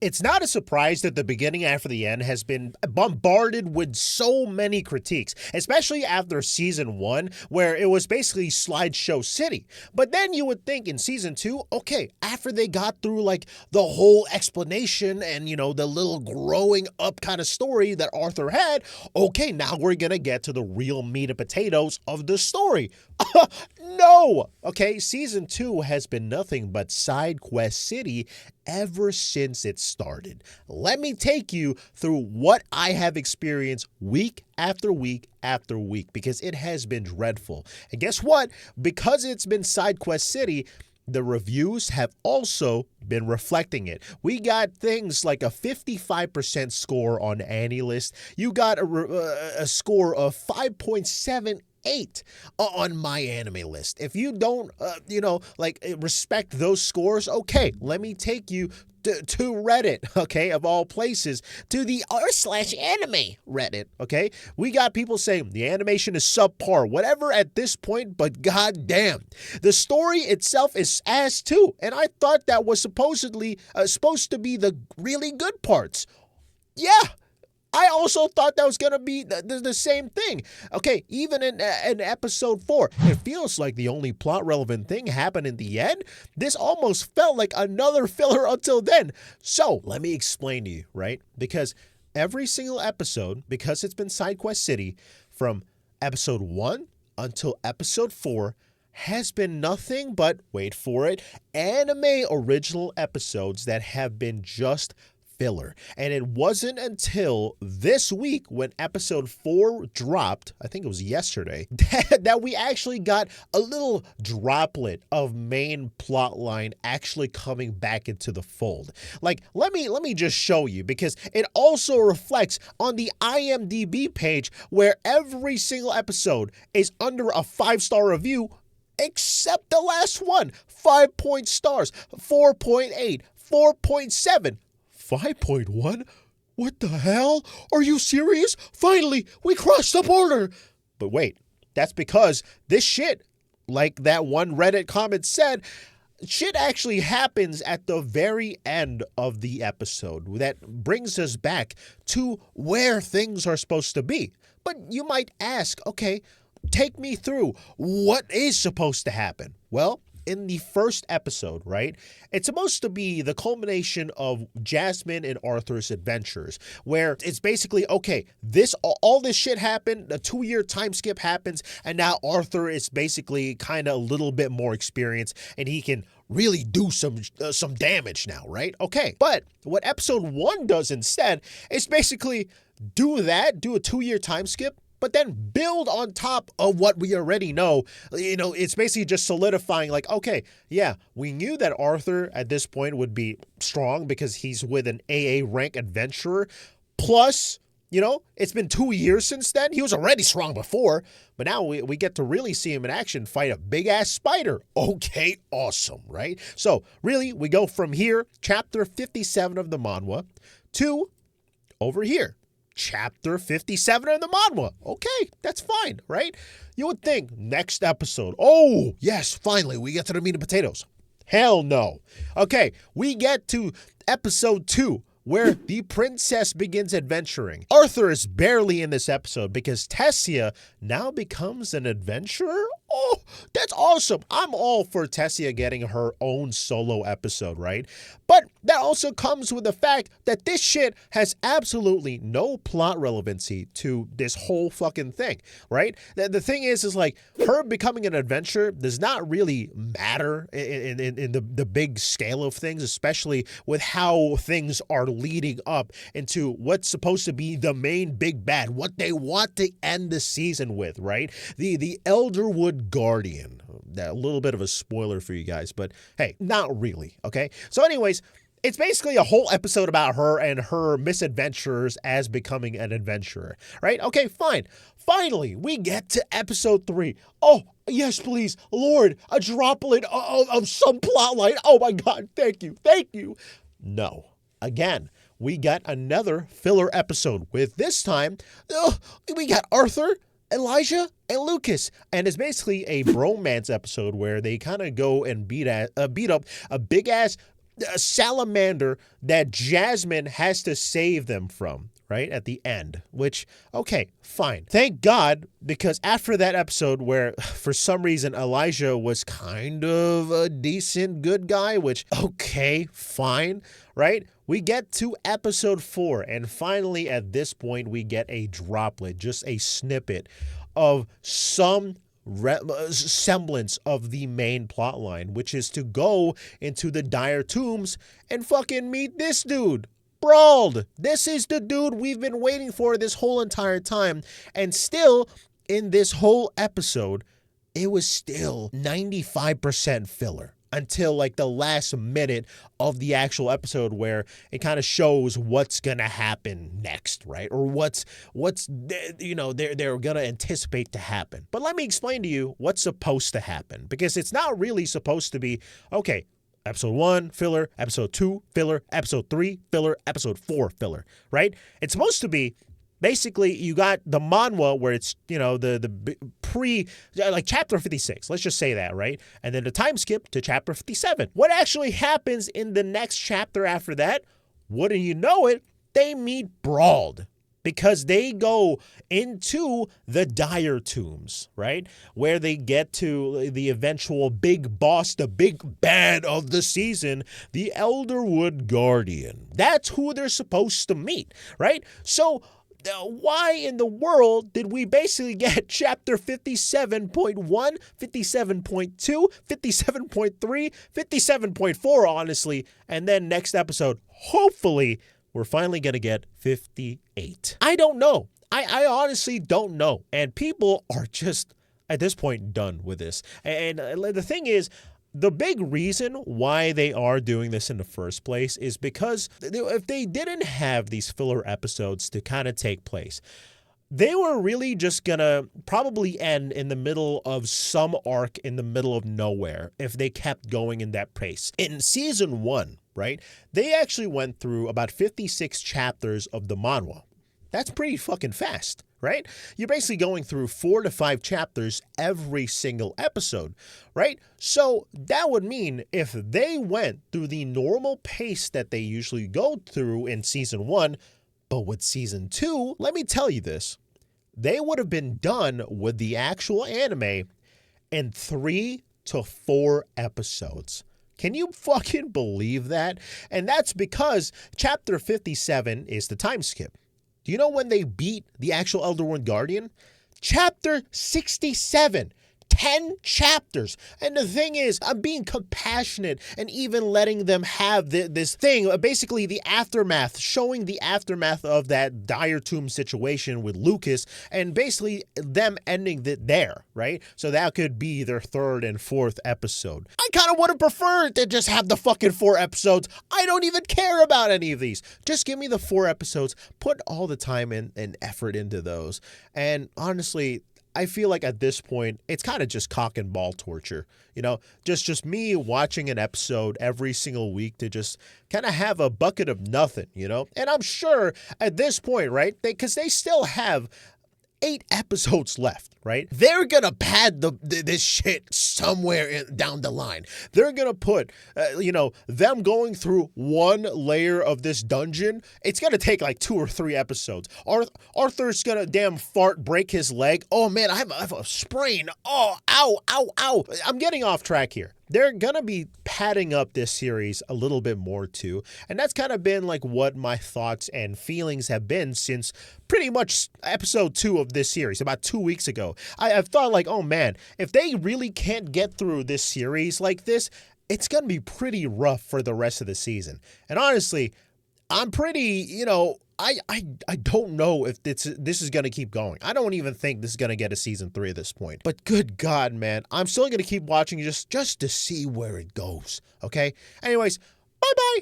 It's not a surprise that the beginning after the end has been bombarded with so many critiques, especially after season 1, where it was basically slideshow city. But then you would think in season 2, okay, after they got through like the whole explanation and, the little growing up kind of story that Arthur had, okay, now we're gonna get to the real meat and potatoes of the story. No! Okay, season 2 has been nothing but side quest city ever since it started. Let me take you through what I have experienced week after week after week, because it has been dreadful. And guess what? Because it's been side quest city, the reviews have also been reflecting it. We got things like a 55% score on AniList. You got a score of 5.78 on my anime list. If you don't, respect those scores, okay, let me take you to Reddit, okay, of all places, to the r/anime Reddit, okay? We got people saying the animation is subpar, whatever at this point, but goddamn. The story itself is ass too, and I thought that was supposed to be the really good parts. Yeah. I also thought that was going to be the same thing. Okay, even in episode 4, it feels like the only plot relevant thing happened in the end. This almost felt like another filler until then. So, let me explain to you, right? Because every single episode, because it's been Side Quest City, from episode 1 until episode 4, has been nothing but, wait for it, anime original episodes that have been just filler. And it wasn't until this week when episode 4 dropped, I think it was yesterday, that we actually got a little droplet of main plot line actually coming back into the fold. Like, let me just show you, because it also reflects on the IMDb page where every single episode is under a 5-star review, except the last one. 5 point stars, 4.8, 4.7. 5.1? What the hell? Are you serious? Finally, we crossed the border. But wait, that's because this shit, like that one Reddit comment said, shit actually happens at the very end of the episode that brings us back to where things are supposed to be. But you might ask, okay, take me through what is supposed to happen. Well, in the first episode, right, it's supposed to be the culmination of Jasmine and Arthur's adventures, where it's basically, okay, all this shit happened, a 2-year time skip happens, and now Arthur is basically kind of a little bit more experienced, and he can really do some damage now, right? Okay, but what episode 1 does instead is basically do a 2-year time skip, but then build on top of what we already know. It's basically just solidifying, like, okay, yeah, we knew that Arthur at this point would be strong because he's with an AA rank adventurer. Plus, it's been 2 years since then. He was already strong before, but now we get to really see him in action fight a big-ass spider. Okay, awesome, right? So, really, we go from here, chapter 57 of the manhwa, to over here. Chapter 57 of the manhwa. Okay, that's fine, right? You would think next episode, oh, yes, finally, we get to the meat and potatoes. Hell no. Okay, we get to episode 2, where the princess begins adventuring. Arthur is barely in this episode because Tessia now becomes an adventurer? Oh, that's awesome. I'm all for Tessia getting her own solo episode, right? But that also comes with the fact that this shit has absolutely no plot relevancy to this whole fucking thing, right? The thing is like, her becoming an adventurer does not really matter in the big scale of things, especially with how things are leading up into what's supposed to be the main big bad, what they want to end the season with, right? The Elderwood Guardian. A little bit of a spoiler for you guys, but hey, not really, okay? So anyways, it's basically a whole episode about her and her misadventures as becoming an adventurer, right? Okay, fine. Finally, we get to episode 3. Oh, yes, please, Lord, a droplet of some plotline. Oh my God, thank you. No. Again, we got another filler episode with this time, we got Arthur, Elijah, and Lucas, and it's basically a bromance episode where they kind of go and beat up a big ass a salamander that Jasmine has to save them from, right, at the end, which, okay, fine. Thank God, because after that episode where, for some reason, Elijah was kind of a decent good guy, which, okay, fine, right? We get to episode 4, and finally, at this point, we get a droplet, just a snippet of some semblance of the main plot line, which is to go into the dire tombs and fucking meet this dude. Brauld. This is the dude we've been waiting for this whole entire time. And still, in this whole episode, it was still 95% filler until like the last minute of the actual episode, where it kind of shows what's gonna happen next, right? Or what's they're gonna anticipate to happen. But let me explain to you what's supposed to happen, because it's not really supposed to be, okay, episode 1, filler, episode 2, filler, episode 3, filler, episode 4, filler, right? It's supposed to be, basically, you got the manhwa where it's, the pre, like chapter 56, let's just say that, right? And then the time skip to chapter 57. What actually happens in the next chapter after that? Wouldn't you know it, they meet Brauld. Because they go into the dire tombs, right? Where they get to the eventual big boss, the big bad of the season, the Elderwood Guardian. That's who they're supposed to meet, right? So why in the world did we basically get chapter 57.1, 57.2, 57.3, 57.4, honestly, and then next episode, hopefully, we're finally going to get 58. I don't know. I honestly don't know. And people are just, at this point, done with this. And the thing is, the big reason why they are doing this in the first place is because if they didn't have these filler episodes to kind of take place, they were really just gonna probably end in the middle of some arc in the middle of nowhere if they kept going in that pace. In season 1, right, they actually went through about 56 chapters of the manhwa. That's pretty fucking fast, right? You're basically going through 4 to 5 chapters every single episode, right? So that would mean if they went through the normal pace that they usually go through in season 1, but with season 2, let me tell you this, they would have been done with the actual anime in 3 to 4 episodes. Can you fucking believe that? And that's because chapter 57 is the time skip. Do you know when they beat the actual Elderwood Guardian? Chapter 67. 10 chapters. And the thing is, I'm being compassionate and even letting them have this thing, basically the aftermath, showing the aftermath of that dire tomb situation with Lucas, and basically them ending it there, right? So that could be their 3rd and 4th episode. I kind of would have preferred to just have the fucking 4 episodes. I don't even care about any of these. Just give me the 4 episodes, put all the time and effort into those. And honestly, I feel like at this point, it's kind of just cock and ball torture, just me watching an episode every single week to just kind of have a bucket of nothing, And I'm sure at this point, right, because they still have 8 episodes left, right? They're gonna pad this shit somewhere down the line. They're gonna put, them going through one layer of this dungeon. It's gonna take like 2 or 3 episodes. Arthur's gonna damn break his leg. Oh man, I have a sprain. Oh, ow, ow, ow. I'm getting off track here. They're gonna be padding up this series a little bit more too. And that's kind of been like what my thoughts and feelings have been since pretty much episode 2 of this series, about 2 weeks ago. I've thought like, oh man, if they really can't get through this series like this, it's gonna be pretty rough for the rest of the season. And honestly, I'm pretty, I don't know if this is going to keep going. I don't even think this is going to get a season 3 at this point. But good God, man, I'm still going to keep watching just to see where it goes, okay? Anyways, bye-bye.